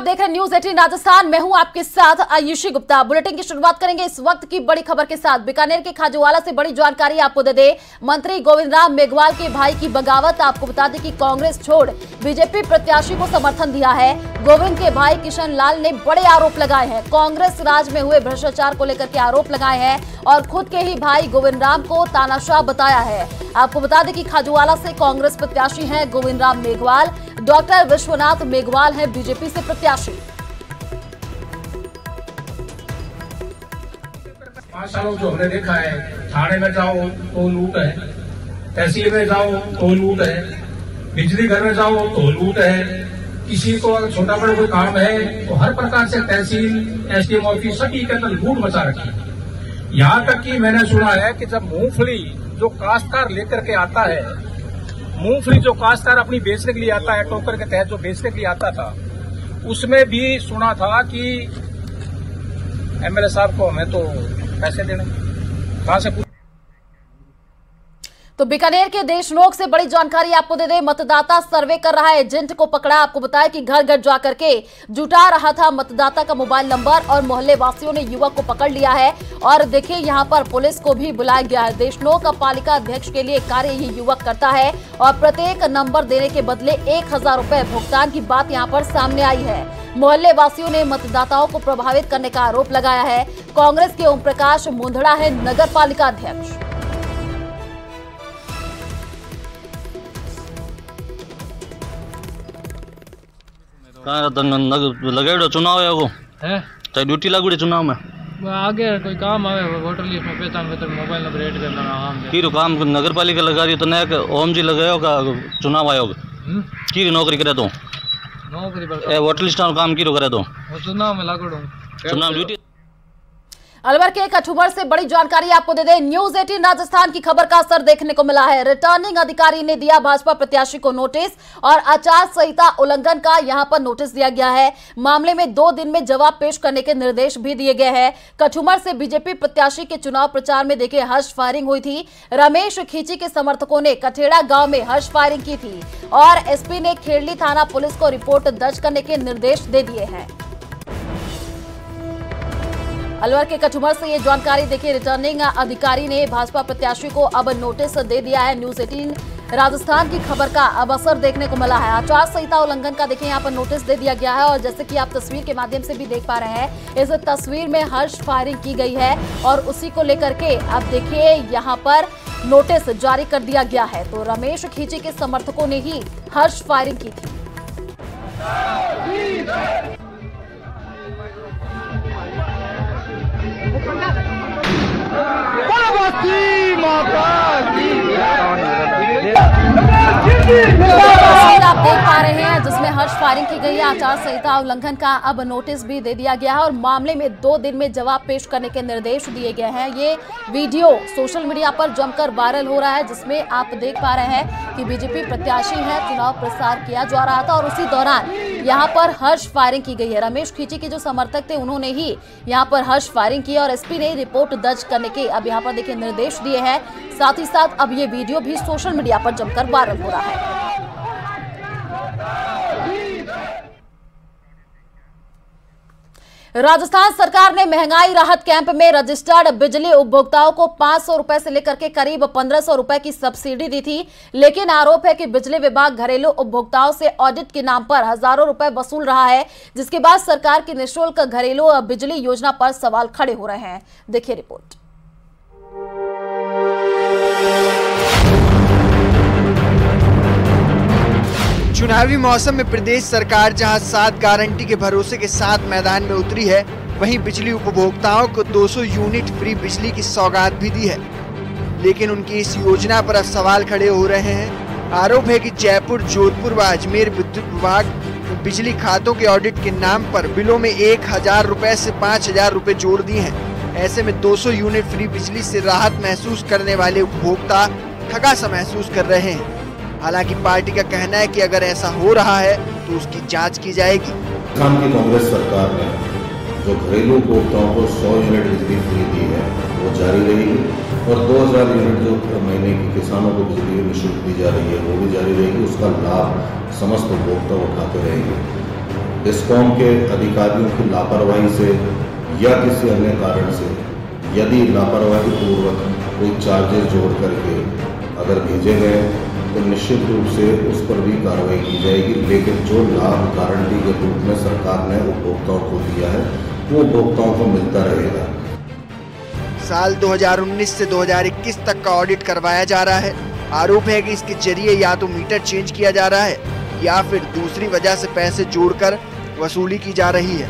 आप देख रहे हैं न्यूज 18 राजस्थान। मैं हूं आपके साथ आयुषी गुप्ता। बुलेटिन की शुरुआत करेंगे इस वक्त की बड़ी खबर के साथ। बीकानेर के खाजूवाला से बड़ी जानकारी आपको दे दे। मंत्री गोविंद राम मेघवाल के भाई की बगावत। आपको बता दें कि कांग्रेस छोड़ बीजेपी प्रत्याशी को समर्थन दिया है। गोविंद के भाई किशन लाल ने बड़े आरोप लगाए हैं। कांग्रेस राज में हुए भ्रष्टाचार को लेकर के आरोप लगाए हैं और खुद के ही भाई गोविंद राम को तानाशाह बताया है। आपको बता दें कि खाजूवाला से कांग्रेस प्रत्याशी हैं गोविंद राम मेघवाल। डॉक्टर विश्वनाथ मेघवाल हैं बीजेपी से प्रत्याशी। 5 सालों जो हमने देखा है, थाने में जाओ तो लूट है, तहसील में जाओ तो लूट है, बिजली घर में जाओ तो लूट है। किसी को अगर छोटा बड़ा कोई काम है तो हर प्रकार से तहसील, एसडीएम ऑफिस सभी के अंदर लूट मचा रखी है। यहाँ तक कि मैंने सुना है कि जब मूंगफली जो काश्तकार लेकर के आता है, मूंगफली जो काश्तकार अपनी बेचने के लिए आता है, टोकर के तहत जो बेचने के लिए आता था, उसमें भी सुना था कि एमएलए साहब को हमें तो पैसे देने कहां से। तो बीकानेर के देशनोक से बड़ी जानकारी आपको दे दे। मतदाता सर्वे कर रहा है एजेंट को पकड़ा। आपको बताया कि घर घर जाकर के जुटा रहा था मतदाता का मोबाइल नंबर और मोहल्ले वासियों ने युवक को पकड़ लिया है। और देखिए यहाँ पर पुलिस को भी बुलाया गया है। देशनोक का पालिका अध्यक्ष के लिए कार्य ये युवक करता है और प्रत्येक नंबर देने के बदले 1000 रुपए भुगतान की बात यहाँ पर सामने आई है। मोहल्ले वासियों ने मतदाताओं को प्रभावित करने का आरोप लगाया है। कांग्रेस के ओम प्रकाश मुंदड़ा है नगर पालिका अध्यक्ष। लगाइडो चुनाव है वो है चाहे ड्यूटी लागू चुनाव में आगे कोई काम आवे वोटर लिस्ट में पहचान पत्र मोबाइल नंबर ऐड करना काम की काम नगर पालिका लगा रही तो नया ओम जी लगायो का चुनाव आयोग की नौकरी करे तो नौकरी पर वोटर लिस्ट में काम की करे तो चुनाव में लागू चुनाव ड्यूटी। अलवर के कठुबर से बड़ी जानकारी आपको दे दें। न्यूज 18 राजस्थान की खबर का असर देखने को मिला है। रिटर्निंग अधिकारी ने दिया भाजपा प्रत्याशी को नोटिस और आचार संहिता उल्लंघन का यहां पर नोटिस दिया गया है। मामले में 2 दिन में जवाब पेश करने के निर्देश भी दिए गए हैं। कठुबर से बीजेपी प्रत्याशी के चुनाव प्रचार में देखिए हर्ष फायरिंग हुई थी। रमेश खींची के समर्थकों ने कठेड़ा गांव में हर्ष फायरिंग की थी और एसपी ने खेड़ली थाना पुलिस को रिपोर्ट दर्ज करने के निर्देश दे दिए हैं। अलवर के कठुबर से ये जानकारी देखिए। रिटर्निंग अधिकारी ने भाजपा प्रत्याशी को अब नोटिस दे दिया है। न्यूज 18 राजस्थान की खबर का अब असर देखने को मिला है। आचार संहिता उल्लंघन का देखिए यहाँ पर नोटिस दे दिया गया है और जैसे कि आप तस्वीर के माध्यम से भी देख पा रहे हैं, इस तस्वीर में हर्ष फायरिंग की गई है और उसी को लेकर के अब देखिए यहाँ पर नोटिस जारी कर दिया गया है। तो रमेश खींची के समर्थकों ने ही हर्ष फायरिंग की थी। तस्वीर आप देख पा रहे हैं जिसमें हर्ष फायरिंग की गई है। आचार संहिता उल्लंघन का अब नोटिस भी दे दिया गया है और मामले में 2 दिन में जवाब पेश करने के निर्देश दिए गए हैं। ये वीडियो सोशल मीडिया पर जमकर वायरल हो रहा है जिसमें आप देख पा रहे हैं कि बीजेपी प्रत्याशी है, चुनाव प्रचार किया जा रहा था और उसी दौरान यहाँ पर हर्ष फायरिंग की गई है। रमेश खींची के जो समर्थक थे उन्होंने ही यहाँ पर हर्ष फायरिंग की और एसपी ने रिपोर्ट दर्ज करने के अब यहाँ पर देखिए निर्देश दिए हैं। साथ ही साथ अब ये वीडियो भी सोशल मीडिया पर जमकर वायरल हो रहा है। राजस्थान सरकार ने महंगाई राहत कैंप में रजिस्टर्ड बिजली उपभोक्ताओं को 500 रुपए से लेकर के करीब 1500 रुपए की सब्सिडी दी थी। लेकिन आरोप है कि बिजली विभाग घरेलू उपभोक्ताओं से ऑडिट के नाम पर हजारों रुपए वसूल रहा है, जिसके बाद सरकार की निःशुल्क घरेलू बिजली योजना पर सवाल खड़े हो रहे हैं। देखिए रिपोर्ट। चुनावी मौसम में प्रदेश सरकार जहां 7 गारंटी के भरोसे के साथ मैदान में उतरी है, वहीं बिजली उपभोक्ताओं को 200 यूनिट फ्री बिजली की सौगात भी दी है। लेकिन उनकी इस योजना पर अब सवाल खड़े हो रहे हैं। आरोप है कि जयपुर, जोधपुर व अजमेर विद्युत विभाग बिजली खातों के ऑडिट के नाम पर बिलों में 1000 रुपए से 5000 रुपए जोड़ दिए हैं। ऐसे में 200 यूनिट फ्री बिजली से राहत महसूस करने वाले उपभोक्ता ठगा सा महसूस कर रहे हैं। हालांकि पार्टी का कहना है कि अगर ऐसा हो रहा है तो उसकी जांच की जाएगी। राजस्थान की कांग्रेस सरकार ने जो घरेलू उपभोक्ताओं को 100 यूनिट बिजली फ्री दी है वो जारी रहेगी और 2000 यूनिट जो महीने की किसानों को बिजली निःशुल्क दी जा रही है वो भी जारी रहेगी। उसका लाभ समस्त उपभोक्ता उठाते रहेंगे। डिस्कॉम के अधिकारियों की लापरवाही से या किसी अन्य कारण से यदि लापरवाही पूर्वक कोई चार्जेस जोड़ करके अगर भेजे गए तो निश्चित रूप से उस पर भी कार्रवाई की जाएगी, लेकिन जो लाभ गारंटी के रूप में सरकार ने उपभोक्ताओं को दिया है वो उपभोक्ताओं को मिलता रहेगा। साल 2019 से 2021 तक का ऑडिट करवाया जा रहा है। आरोप है कि इसके जरिए या तो मीटर चेंज किया जा रहा है या फिर दूसरी वजह से पैसे जोड़कर वसूली की जा रही है,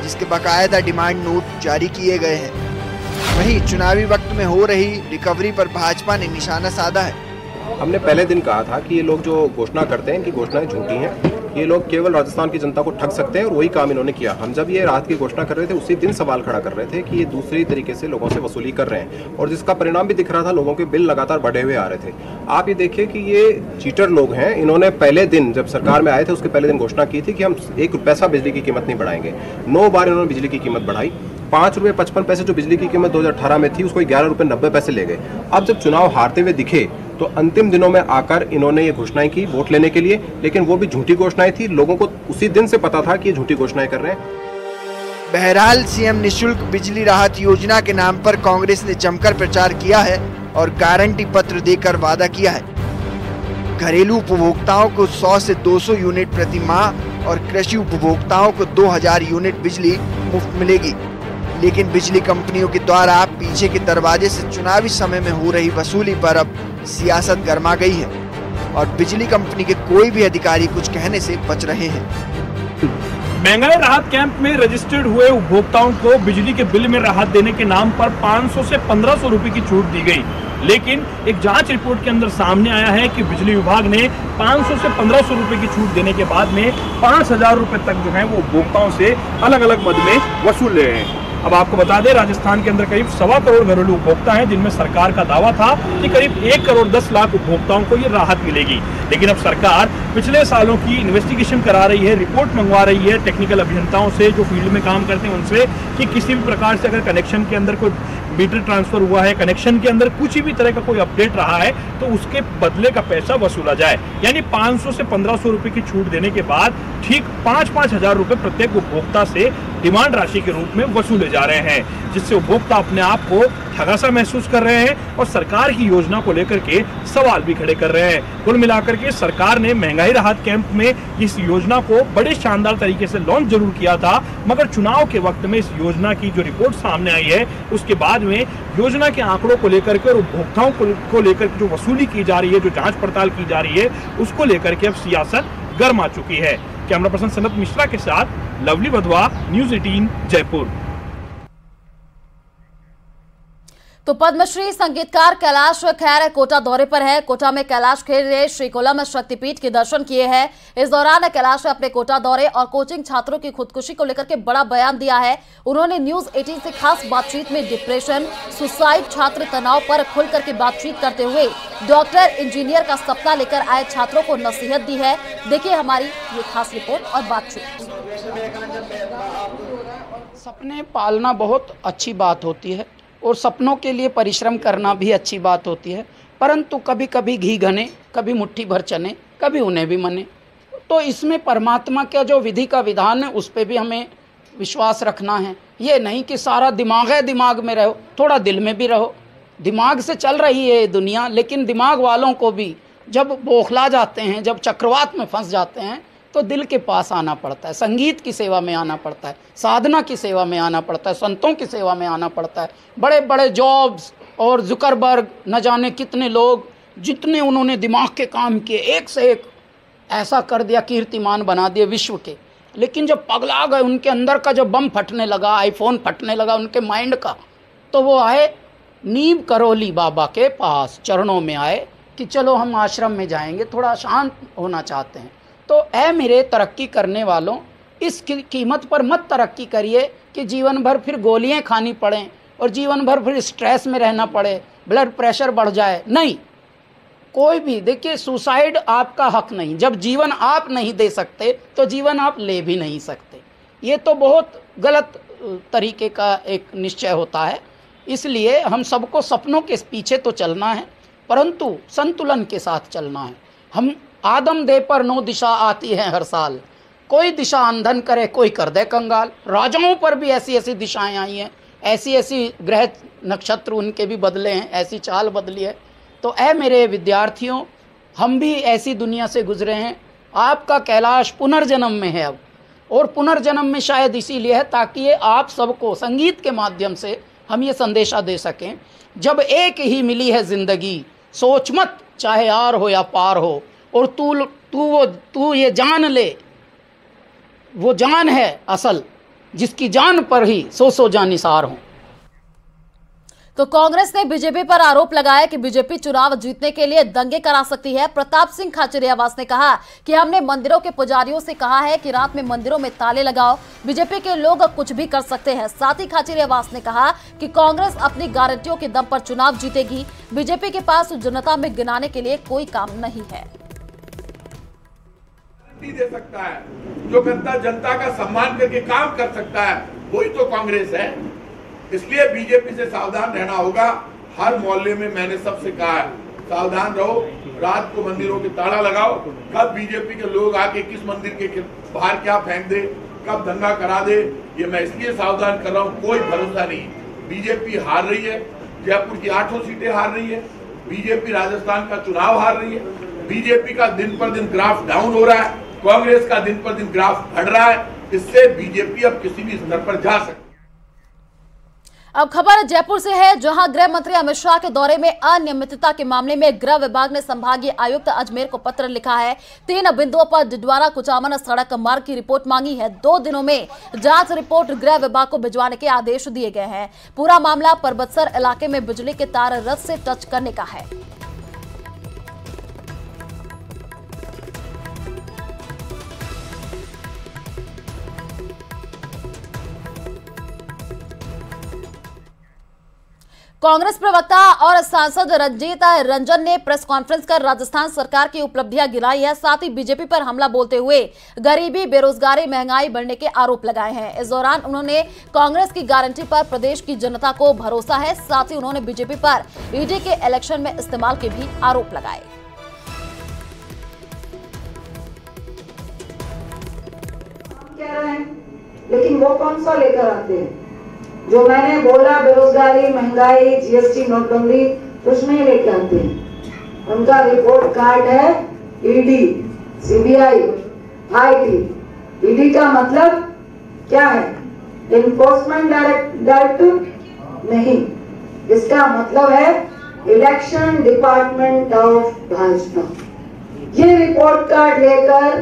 जिसके बाकायदा डिमांड नोट जारी किए गए हैं। वहीं चुनावी वक्त में हो रही रिकवरी पर भाजपा ने निशाना साधा है। हमने पहले दिन कहा था कि ये लोग जो घोषणा करते हैं इनकी घोषणाएं झूठी हैं, ये लोग केवल राजस्थान की जनता को ठग सकते हैं और वही काम इन्होंने किया। हम जब ये राहत की घोषणा कर रहे थे उसी दिन सवाल खड़ा कर रहे थे कि ये दूसरी तरीके से लोगों से वसूली कर रहे हैं और जिसका परिणाम भी दिख रहा था, लोगों के बिल लगातार बढ़े हुए आ रहे थे। आप ये देखिए कि ये चीटर लोग हैं। इन्होंने पहले दिन जब सरकार में आए थे उसके पहले दिन घोषणा की थी कि हम 1 पैसा बिजली की कीमत नहीं बढ़ाएंगे। 9 बार इन्होंने बिजली की कीमत बढ़ाई। 5 रुपये 55 पैसे जो बिजली की कीमत 2018 में थी उसको 11 रुपये 90 पैसे ले गए। अब जब चुनाव हारते हुए दिखे तो अंतिम दिनों में आकर इन्होंने ये घोषणाएं की वोट लेने के लिए, लेकिन वो भी झूठी घोषणाएं थी। लोगों को उसी दिन से पता था कि ये झूठी घोषणाएं कर रहे हैं। बहरहाल सीएम निःशुल्क बिजली राहत योजना के नाम पर कांग्रेस ने जमकर प्रचार किया है और गारंटी पत्र देकर वादा किया है। घरेलू उपभोक्ताओं को 100 से 200 यूनिट प्रति माह और कृषि उपभोक्ताओं को 2000 यूनिट बिजली मुफ्त मिलेगी। लेकिन बिजली कंपनियों के द्वारा पीछे के दरवाजे से चुनावी समय में हो रही वसूली पर अब सियासत गर्मा गई है और बिजली कंपनी के कोई भी अधिकारी कुछ कहने से बच रहे हैं। महंगाई राहत कैंप में रजिस्टर्ड हुए उपभोक्ताओं को बिजली के बिल में राहत देने के नाम पर 500 से 1500 रुपए की छूट दी गई, लेकिन एक जांच रिपोर्ट के अंदर सामने आया है कि बिजली विभाग ने 500 से 1500 रुपए की छूट देने के बाद में 5000 रुपए तक जो है वो उपभोक्ताओं से अलग अलग मद में वसूल ले रहे हैं। अब आपको बता दें, राजस्थान के अंदर करीब 1.25 करोड़ घरेलू उपभोक्ता हैं, जिनमें सरकार का दावा था कि करीब 1 करोड़ 10 लाख उपभोक्ताओं को ये राहत मिलेगी। लेकिन अब सरकार पिछले सालों की इन्वेस्टिगेशन करा रही है, रिपोर्ट मंगवा रही है टेक्निकल अभियंताओं से जो फील्ड में काम करते हैं उनसे, कि किसी भी प्रकार से अगर कनेक्शन के अंदर कोई मीटर ट्रांसफर हुआ है, कनेक्शन के अंदर कुछ भी तरह का कोई अपडेट रहा है तो उसके बदले का पैसा वसूला जाए। यानी 500 से 1500 रुपए की छूट देने के बाद ठीक 5-5 हजार रुपए प्रत्येक उपभोक्ता से डिमांड राशि के रूप में वसूले जा रहे हैं, जिससे उपभोक्ता अपने आप को ठगा सा महसूस कर रहे हैं और सरकार की योजना को लेकर के सवाल भी खड़े कर रहे हैं। कुल मिलाकर के सरकार ने महंगाई राहत कैंप में इस योजना को बड़े शानदार तरीके से लॉन्च जरूर किया था, मगर चुनाव के वक्त में इस योजना की जो रिपोर्ट सामने आई है उसके बाद में योजना के आंकड़ों को लेकर के और उपभोक्ताओं को लेकर जो वसूली की जा रही है, जो जांच पड़ताल की जा रही है, उसको लेकर के अब सियासत गर्मा चुकी है। कैमरा पर्सन सनत मिश्रा के साथ लवली वधवा, न्यूज़ 18 जयपुर। तो पद्मश्री संगीतकार कैलाश खैर कोटा दौरे पर है। कोटा में कैलाश खेर ने श्रीकोलम शक्तिपीठ के दर्शन किए हैं। इस दौरान कैलाश ने अपने कोटा दौरे और कोचिंग छात्रों की खुदकुशी को लेकर के बड़ा बयान दिया है। उन्होंने न्यूज़ 18 से खास बातचीत में डिप्रेशन, सुसाइड, छात्र तनाव पर खुल करके बातचीत करते हुए डॉक्टर, इंजीनियर का सपना लेकर आए छात्रों को नसीहत दी है। देखिए हमारी ये खास रिपोर्ट और बातचीत। सपने पालना बहुत अच्छी बात होती है और सपनों के लिए परिश्रम करना भी अच्छी बात होती है, परंतु कभी कभी घी घने, कभी मुट्ठी भर चने, कभी उन्हें भी मने। तो इसमें परमात्मा का जो विधि का विधान है उस पर भी हमें विश्वास रखना है। ये नहीं कि सारा दिमाग है, दिमाग में रहो, थोड़ा दिल में भी रहो। दिमाग से चल रही है दुनिया, लेकिन दिमाग वालों को भी जब बौखला जाते हैं, जब चक्रवात में फंस जाते हैं तो दिल के पास आना पड़ता है, संगीत की सेवा में आना पड़ता है, साधना की सेवा में आना पड़ता है, संतों की सेवा में आना पड़ता है। बड़े बड़े जॉब्स और जुकरबर्ग, न जाने कितने लोग, जितने उन्होंने दिमाग के काम किए, एक से एक ऐसा कर दिया, कीर्तिमान बना दिए विश्व के। लेकिन जब पगला गए, उनके अंदर का जब बम फटने लगा, आईफोन फटने लगा उनके माइंड का, तो वो आए नीम करोली बाबा के पास, चरणों में आए कि चलो हम आश्रम में जाएंगे, थोड़ा शांत होना चाहते हैं। तो ऐ मेरे तरक्की करने वालों, इस कीमत पर मत तरक्की करिए कि जीवन भर फिर गोलियां खानी पड़ें और जीवन भर फिर स्ट्रेस में रहना पड़े, ब्लड प्रेशर बढ़ जाए। नहीं, कोई भी देखिए, सुसाइड आपका हक नहीं। जब जीवन आप नहीं दे सकते तो जीवन आप ले भी नहीं सकते। ये तो बहुत गलत तरीके का एक निश्चय होता है। इसलिए हम सबको सपनों के पीछे तो चलना है, परंतु संतुलन के साथ चलना है। हम आदम देह पर 9 दिशा आती है हर साल, कोई दिशा अंधन करे, कोई कर दे कंगाल। राजाओं पर भी ऐसी ऐसी दिशाएं आई हैं, ऐसी ऐसी ग्रह नक्षत्र उनके भी बदले हैं, ऐसी चाल बदली है। तो ऐ मेरे विद्यार्थियों, हम भी ऐसी दुनिया से गुजरे हैं। आपका कैलाश पुनर्जन्म में है अब, और पुनर्जन्म में शायद इसीलिए है ताकि ये आप सबको संगीत के माध्यम से हम ये संदेशा दे सकें, जब एक ही मिली है ज़िंदगी, सोच मत चाहे आर हो या पार हो, और तू ये जान ले, वो जान है असल जिसकी जान पर ही सौ जानिसार हो। तो कांग्रेस ने बीजेपी पर आरोप लगाया कि बीजेपी चुनाव जीतने के लिए दंगे करा सकती है। प्रताप सिंह खाचरियावास ने कहा कि हमने मंदिरों के पुजारियों से कहा है कि रात में मंदिरों में ताले लगाओ, बीजेपी के लोग कुछ भी कर सकते हैं। साथ ही खाचरियावास ने कहा कि कांग्रेस अपनी गारंटियों के दम पर चुनाव जीतेगी, बीजेपी के पास जनता में गिनाने के लिए कोई काम नहीं है। दे सकता है, जो जनता का सम्मान करके काम कर सकता है, वही तो कांग्रेस है। इसलिए बीजेपी से सावधान रहना होगा। हर मोहल्ले में मैंने सबसे कहा है, सावधान रहो, रात को मंदिरों के ताला लगाओ। कब बीजेपी के लोग आके किस मंदिर के बाहर क्या फेंक दे, कब दंगा करा दे, ये मैं इसलिए सावधान कर रहा हूँ। कोई भरोसा नहीं। बीजेपी हार रही है, जयपुर की 8 सीटें हार रही है, बीजेपी राजस्थान का चुनाव हार रही है, बीजेपी का दिन पर दिन ग्राफ डाउन हो रहा है, कांग्रेस का दिन पर दिन ग्राफ बढ़ रहा है। इससे बीजेपी अब किसी भी स्तर पर जा सकती है। अब खबर जयपुर से है, जहां गृह मंत्री अमित शाह के दौरे में अनियमितता के मामले में गृह विभाग ने संभागीय आयुक्त अजमेर को पत्र लिखा है। 3 बिंदुओं पर डिडवारा कुचामन सड़क मार्ग की रिपोर्ट मांगी है। 2 दिनों में जांच रिपोर्ट गृह विभाग को भिजवाने के आदेश दिए गए हैं। पूरा मामला परबतसर इलाके में बिजली के तार रथ से टच करने का है। कांग्रेस प्रवक्ता और सांसद रंजीत रंजन ने प्रेस कॉन्फ्रेंस कर राजस्थान सरकार की उपलब्धियां गिनाई है। साथ ही बीजेपी पर हमला बोलते हुए गरीबी, बेरोजगारी, महंगाई बढ़ने के आरोप लगाए हैं। इस दौरान उन्होंने कांग्रेस की गारंटी पर प्रदेश की जनता को भरोसा है। साथ ही उन्होंने बीजेपी पर ईडी के इलेक्शन में इस्तेमाल के भी आरोप लगाए। लेकिन वो कौन सा लेकर आते हैं? जो मैंने बोला, बेरोजगारी, महंगाई, जीएसटी, नोटबंदी, कुछ नहीं लेके आते हैं। उनका रिपोर्ट कार्ड है ईडी, सीबीआई, आईटी। ईडी का मतलब क्या है? इन्फोर्समेंट डायरेक्टरेट नहीं, इसका मतलब है इलेक्शन डिपार्टमेंट ऑफ भाजपा। ये रिपोर्ट कार्ड लेकर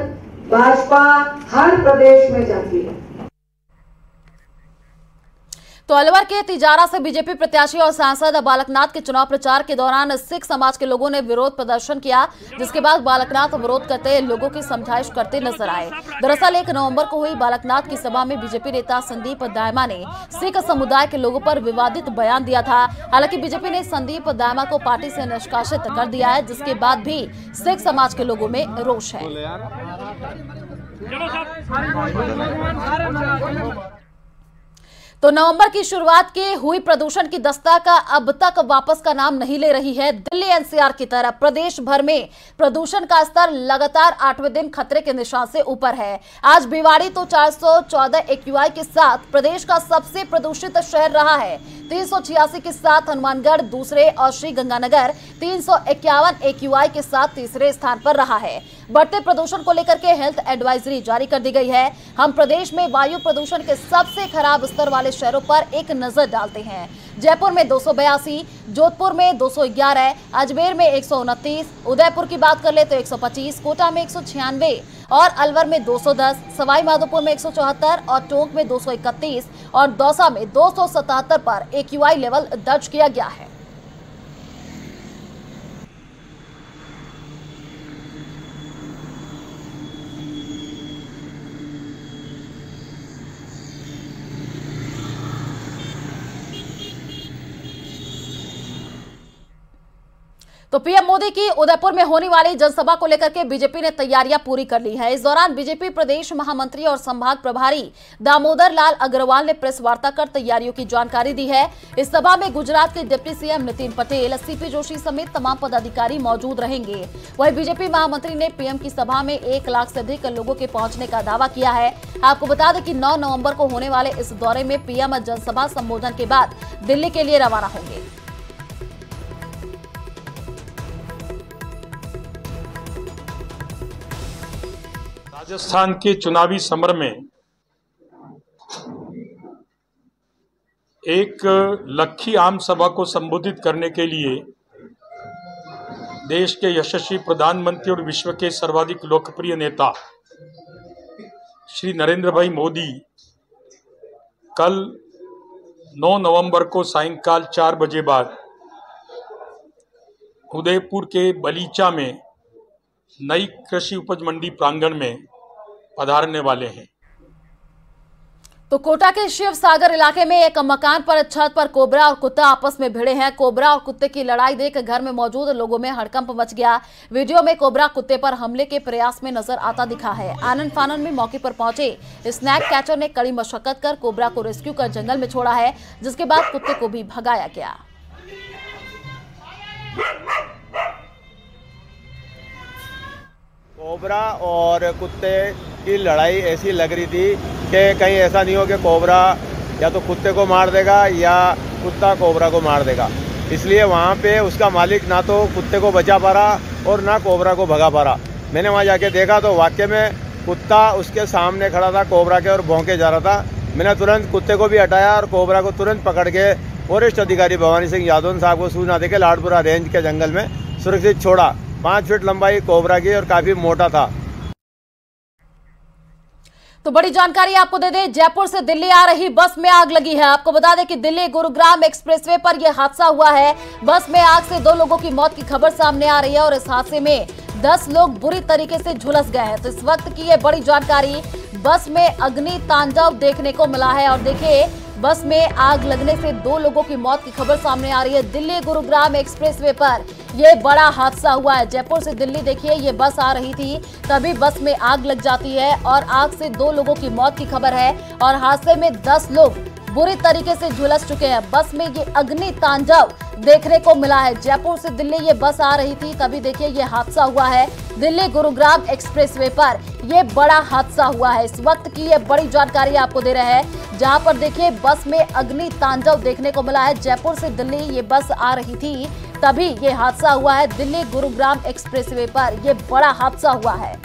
भाजपा हर प्रदेश में जाती है। तो अलवर के तिजारा से बीजेपी प्रत्याशी और सांसद बालकनाथ के चुनाव प्रचार के दौरान सिख समाज के लोगों ने विरोध प्रदर्शन किया, जिसके बाद बालकनाथ विरोध करते लोगों की समझाइश करते नजर आए। दरअसल 1 नवंबर को हुई बालकनाथ की सभा में बीजेपी नेता संदीप दायमा ने सिख समुदाय के लोगों पर विवादित बयान दिया था। हालांकि बीजेपी ने संदीप दायमा को पार्टी से निष्कासित कर दिया है, जिसके बाद भी सिख समाज के लोगों में रोष है। तो नवंबर की शुरुआत के हुई प्रदूषण की दस्तक अब तक वापस का नाम नहीं ले रही है। दिल्ली एनसीआर की तरह प्रदेश भर में प्रदूषण का स्तर लगातार 8वें दिन खतरे के निशान से ऊपर है। आज भिवाड़ी तो 414 एक्यूआई के साथ प्रदेश का सबसे प्रदूषित शहर रहा है। 386 के साथ हनुमानगढ़ दूसरे और श्री गंगानगर 351 एक्यूआई के साथ तीसरे स्थान पर रहा है। बढ़ते प्रदूषण को लेकर के हेल्थ एडवाइजरी जारी कर दी गई है। हम प्रदेश में वायु प्रदूषण के सबसे खराब स्तर वाले शहरों पर एक नजर डालते हैं। जयपुर में 282, जोधपुर में 211, अजमेर में 129, उदयपुर की बात कर ले तो 125, कोटा में 196 और अलवर में 210, सवाई माधोपुर में 174 और टोंक में 231 और दौसा में 277 पर एक्यूआई लेवल दर्ज किया गया है। तो पीएम मोदी की उदयपुर में होने वाली जनसभा को लेकर के बीजेपी ने तैयारियां पूरी कर ली है। इस दौरान बीजेपी प्रदेश महामंत्री और संभाग प्रभारी दामोदर लाल अग्रवाल ने प्रेस वार्ता कर तैयारियों की जानकारी दी है। इस सभा में गुजरात के deputy CM Nitin Patel, CP Joshi समेत तमाम पदाधिकारी मौजूद रहेंगे। वहीं बीजेपी महामंत्री ने पीएम की सभा में 1 लाख से अधिक लोगों के पहुंचने का दावा किया है। आपको बता दें कि 9 नवंबर को होने वाले इस दौरे में पीएम जनसभा संबोधन के बाद दिल्ली के लिए रवाना होंगे। राजस्थान के चुनावी समर में एक लखी आम सभा को संबोधित करने के लिए देश के यशस्वी प्रधानमंत्री और विश्व के सर्वाधिक लोकप्रिय नेता श्री नरेंद्र भाई मोदी कल 9 नवंबर को सायंकाल 4 बजे बाद उदयपुर के बलीचा में नई कृषि उपज मंडी प्रांगण में पधारने वाले हैं। तो कोटा के शिव सागर इलाके में एक मकान पर छत पर कोबरा और कुत्ता आपस में भिड़े हैं। कोबरा और कुत्ते की लड़ाई देख घर में मौजूद लोगों में हड़कंप मच गया। वीडियो में कोबरा कुत्ते पर हमले के प्रयास में नजर आता दिखा है। आनन फानन में मौके पर पहुंचे स्नैक कैचर ने कड़ी मशक्कत कर कोबरा को रेस्क्यू कर जंगल में छोड़ा है, जिसके बाद कुत्ते को भी भगाया गया। कोबरा और कुत्ते की लड़ाई ऐसी लग रही थी कि कहीं ऐसा नहीं हो कि कोबरा या तो कुत्ते को मार देगा या कुत्ता कोबरा को मार देगा। इसलिए वहाँ पे उसका मालिक ना तो कुत्ते को बचा पा रहा और ना कोबरा को भगा पा रहा। मैंने वहाँ जाके देखा तो वाकई में कुत्ता उसके सामने खड़ा था कोबरा के और भौंके जा रहा था। मैंने तुरंत कुत्ते को भी हटाया और कोबरा को तुरंत पकड़ के वरिष्ठ अधिकारी भवानी सिंह यादव साहब को सूचना देकर लाडपुरा रेंज के जंगल में सुरक्षित छोड़ा। 5 फीट लंबाई कोबरा की और काफी मोटा था। तो बड़ी जानकारी आपको दे दें, जयपुर से दिल्ली आ रही बस में आग लगी है। आपको बता दें कि दिल्ली गुरुग्राम एक्सप्रेसवे पर यह हादसा हुआ है। बस में आग से 2 लोगों की मौत की खबर सामने आ रही है और इस हादसे में 10 लोग बुरी तरीके से झुलस गए हैं। तो इस वक्त की ये बड़ी जानकारी, बस में अग्नि तांडव देखने को मिला है और देखिए बस में आग लगने से 2 लोगों की मौत की खबर सामने आ रही है। दिल्ली गुरुग्राम एक्सप्रेसवे पर यह बड़ा हादसा हुआ है। जयपुर से दिल्ली देखिए ये बस आ रही थी, तभी बस में आग लग जाती है और आग से 2 लोगों की मौत की खबर है और हादसे में 10 लोग बुरी तरीके से झुलस चुके हैं। बस में ये अग्नि तांडव देखने को मिला है। जयपुर से दिल्ली ये बस आ रही थी, तभी देखिए ये हादसा हुआ है। दिल्ली गुरुग्राम एक्सप्रेसवे पर ये बड़ा हादसा हुआ है। इस वक्त की ये बड़ी जानकारी आपको दे रहे हैं, जहां पर देखिए बस में अग्नि तांडव देखने को मिला है। जयपुर से दिल्ली ये बस आ रही थी, तभी ये हादसा हुआ है। दिल्ली गुरुग्राम एक्सप्रेसवे पर ये बड़ा हादसा हुआ है।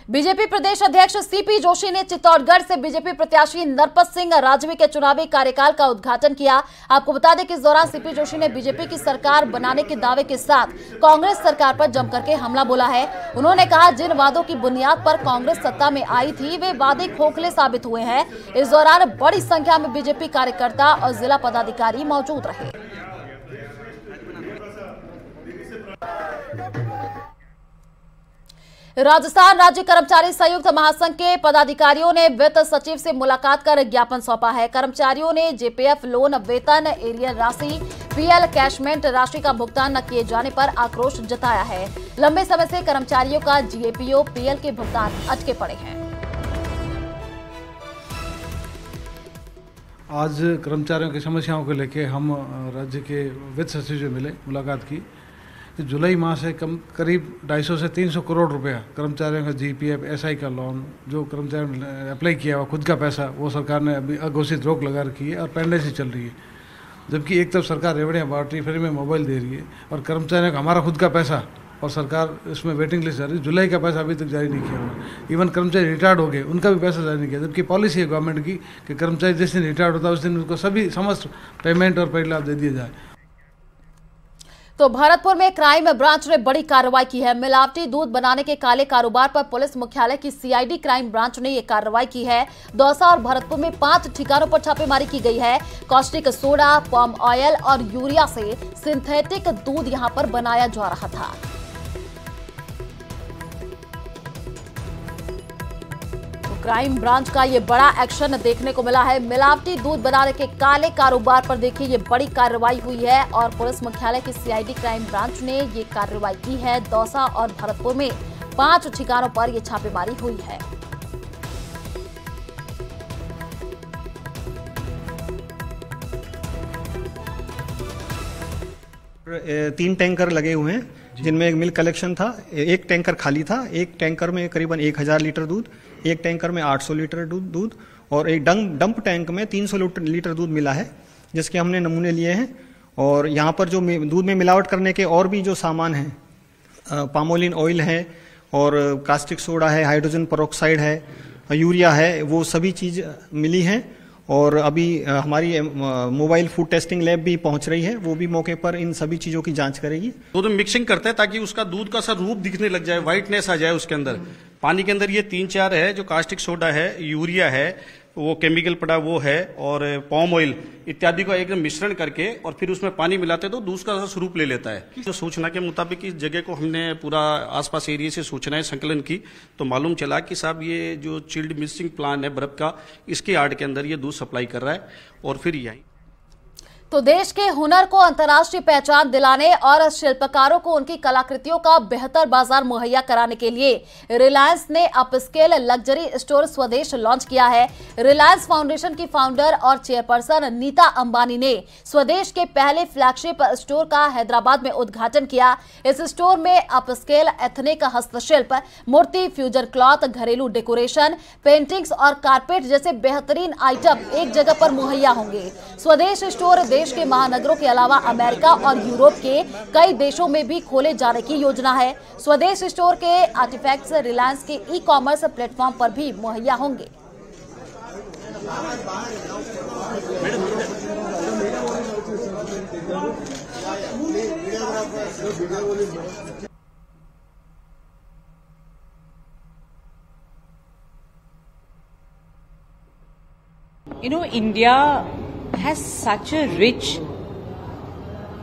बीजेपी प्रदेश अध्यक्ष सीपी जोशी ने चित्तौड़गढ़ से बीजेपी प्रत्याशी नरपत सिंह राजवी के चुनावी कार्यकाल का उद्घाटन किया। आपको बता दें कि इस दौरान सीपी जोशी ने बीजेपी की सरकार बनाने के दावे के साथ कांग्रेस सरकार पर जमकर के हमला बोला है। उन्होंने कहा जिन वादों की बुनियाद पर कांग्रेस सत्ता में आई थी वे वादे खोखले साबित हुए हैं। इस दौरान बड़ी संख्या में बीजेपी कार्यकर्ता और जिला पदाधिकारी मौजूद रहे। राजस्थान राज्य कर्मचारी संयुक्त महासंघ के पदाधिकारियों ने वित्त सचिव से मुलाकात कर ज्ञापन सौंपा है। कर्मचारियों ने जेपीएफ लोन, वेतन, एरियर राशि, पीएल कैशमेंट राशि का भुगतान न किए जाने पर आक्रोश जताया है। लंबे समय से कर्मचारियों का जीएपीओ, पीएल के भुगतान अटके पड़े हैं। आज कर्मचारियों की समस्याओं को लेकर हम राज्य के वित्त सचिव से मिले, मुलाकात की। जुलाई माह से करीब 250 से 300 करोड़ रुपया कर्मचारियों का जीपीएफ, एसआई का लोन जो कर्मचारियों ने अप्लाई किया हुआ खुद का पैसा, वो सरकार ने अभी अघोषित रोक लगा रखी है और पेंडेंसी चल रही है। जबकि एक तरफ सरकार रेवड़ियाँ बांट रही, फ्री में मोबाइल दे रही है और कर्मचारियों का हमारा खुद का पैसा और सरकार इसमें वेटिंग लिस्ट जारी, जुलाई का पैसा अभी तक जारी नहीं किया हुआ। इवन कर्मचारी रिटायर्ड हो गए, उनका भी पैसा जारी नहीं किया। जबकि पॉलिसी है गवर्नमेंट की कि कर्मचारी जिस दिन रिटायर्ड होता है उस दिन उनको सभी समस्त पेमेंट और पेड लाभ दे दिए जाए। तो भरतपुर में क्राइम ब्रांच ने बड़ी कार्रवाई की है। मिलावटी दूध बनाने के काले कारोबार पर पुलिस मुख्यालय की सीआईडी क्राइम ब्रांच ने यह कार्रवाई की है। दौसा और भरतपुर में 5 ठिकानों पर छापेमारी की गई है। कॉस्टिक सोडा, पाम ऑयल और यूरिया से सिंथेटिक दूध यहां पर बनाया जा रहा था। क्राइम ब्रांच का ये बड़ा एक्शन देखने को मिला है। मिलावटी दूध बनाने के काले कारोबार पर देखिए ये बड़ी कार्रवाई हुई है और पुलिस मुख्यालय की सीआईडी क्राइम ब्रांच ने ये कार्रवाई की है। दौसा और भरतपुर में 5 ठिकानों पर ये छापेमारी हुई है। तीन टैंकर लगे हुए हैं जिनमें एक मिल्क कलेक्शन था, एक टैंकर खाली था, एक टैंकर में करीबन 1000 लीटर दूध, एक टैंकर में 800 लीटर दूध और एक डंप टैंक में 300 लीटर दूध मिला है, जिसके हमने नमूने लिए हैं। और यहाँ पर जो दूध में मिलावट करने के और भी जो सामान हैं, पामोलिन ऑयल है और कास्टिक सोडा है, हाइड्रोजन पेरोक्साइड है, यूरिया है, वो सभी चीज मिली हैं। और अभी हमारी मोबाइल फूड टेस्टिंग लैब भी पहुंच रही है, वो भी मौके पर इन सभी चीजों की जांच करेगी। दूध में मिक्सिंग करते हैं ताकि उसका दूध का सा रूप दिखने लग जाए, व्हाइटनेस आ जाए उसके अंदर। पानी के अंदर ये 3-4 है, जो कास्टिक सोडा है, यूरिया है, वो केमिकल पड़ा वो है, और पाम ऑयल इत्यादि का एकदम मिश्रण करके और फिर उसमें पानी मिलाते तो दूध का स्वरूप ले लेता है। जो सूचना के मुताबिक इस जगह को हमने पूरा आसपास एरिया से सूचनाएं संकलन की तो मालूम चला कि साहब ये जो चिल्ड मिल्किंग प्लांट है बर्फ का, इसके यार्ड के अंदर ये दूध सप्लाई कर रहा है। और फिर यही तो देश के हुनर को अंतर्राष्ट्रीय पहचान दिलाने और शिल्पकारों को उनकी कलाकृतियों का बेहतर बाजार मुहैया कराने के लिए रिलायंस ने अपस्केल लग्जरी स्टोर स्वदेश लॉन्च किया है। रिलायंस फाउंडेशन की फाउंडर और चेयरपर्सन नीता अंबानी ने स्वदेश के पहले फ्लैगशिप स्टोर का हैदराबाद में उद्घाटन किया। इस स्टोर में अपस्केल एथनिक हस्तशिल्प, मूर्ति, फ्यूजन क्लॉथ, घरेलू डेकोरेशन, पेंटिंग्स और कारपेट जैसे बेहतरीन आइटम एक जगह पर मुहैया होंगे। स्वदेश स्टोर देश के महानगरों के अलावा अमेरिका और यूरोप के कई देशों में भी खोले जाने की योजना है। स्वदेश स्टोर के आर्टिफैक्ट्स रिलायंस के ई-कॉमर्स प्लेटफॉर्म पर भी मुहैया होंगे। You know, India has such a rich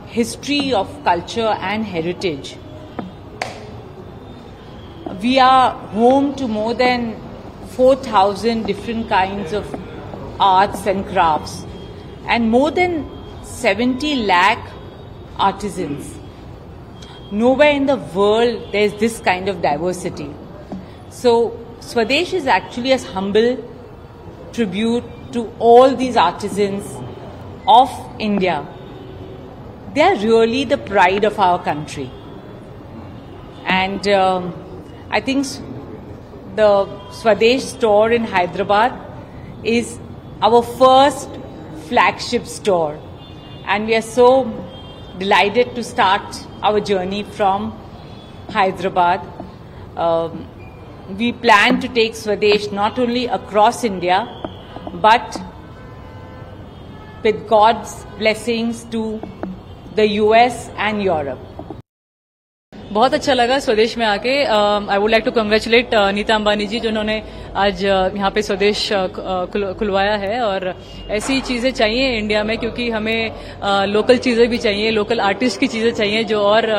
history of culture and heritage. We are home to more than 4,000 different kinds of arts and crafts and more than 70 lakh artisans. Nowhere in the world there is this kind of diversity. So Swadesh is actually a humble tribute to all these artisans of India. They are really the pride of our country. And I think the Swadesh store in Hyderabad is our first flagship store. And we are so delighted to start our journey from Hyderabad. We plan to take Swadesh not only across India, but with God's blessings to the US and Europe. बहुत अच्छा लगा स्वदेश में आके। I would like to congratulate Nita Ambani ji जिन्होंने आज यहाँ पे स्वदेश खुलवाया है। और ऐसी चीजें चाहिए इंडिया में, क्योंकि हमें लोकल चीजें भी चाहिए, लोकल आर्टिस्ट की चीजें चाहिए जो और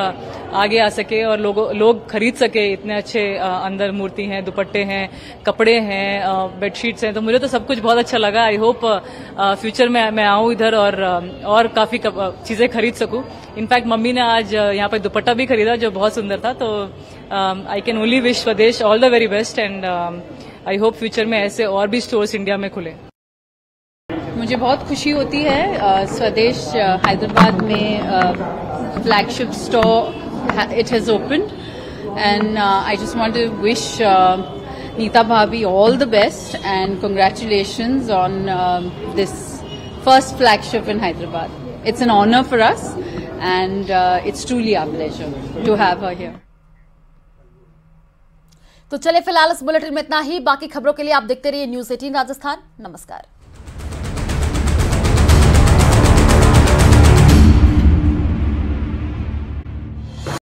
आगे आ सके और लोग खरीद सके। इतने अच्छे अंदर मूर्ति हैं, दुपट्टे हैं, कपड़े हैं, बेडशीट्स हैं, तो मुझे तो सब कुछ बहुत अच्छा लगा। आई होप फ्यूचर में मैं आऊँ इधर और काफी चीजें खरीद सकूं। इनफैक्ट मम्मी ने आज यहाँ पे दुपट्टा भी खरीदा जो बहुत सुंदर था। तो आई कैन ओनली विश स्वदेश all the very best and I hope future में ऐसे और भी स्टोर्स इंडिया में खुले। मुझे बहुत खुशी होती है स्वदेश हैदराबाद में flagship store it has opened and I just want to wish Nita भाभी all the best and congratulations on this first flagship in Hyderabad. It's an honor for us and it's truly our pleasure to have her here. तो चले फिलहाल इस bulletin में इतना ही। बाकी खबरों के लिए आप देखते रहिए न्यूज़ 18 राजस्थान। नमस्कार।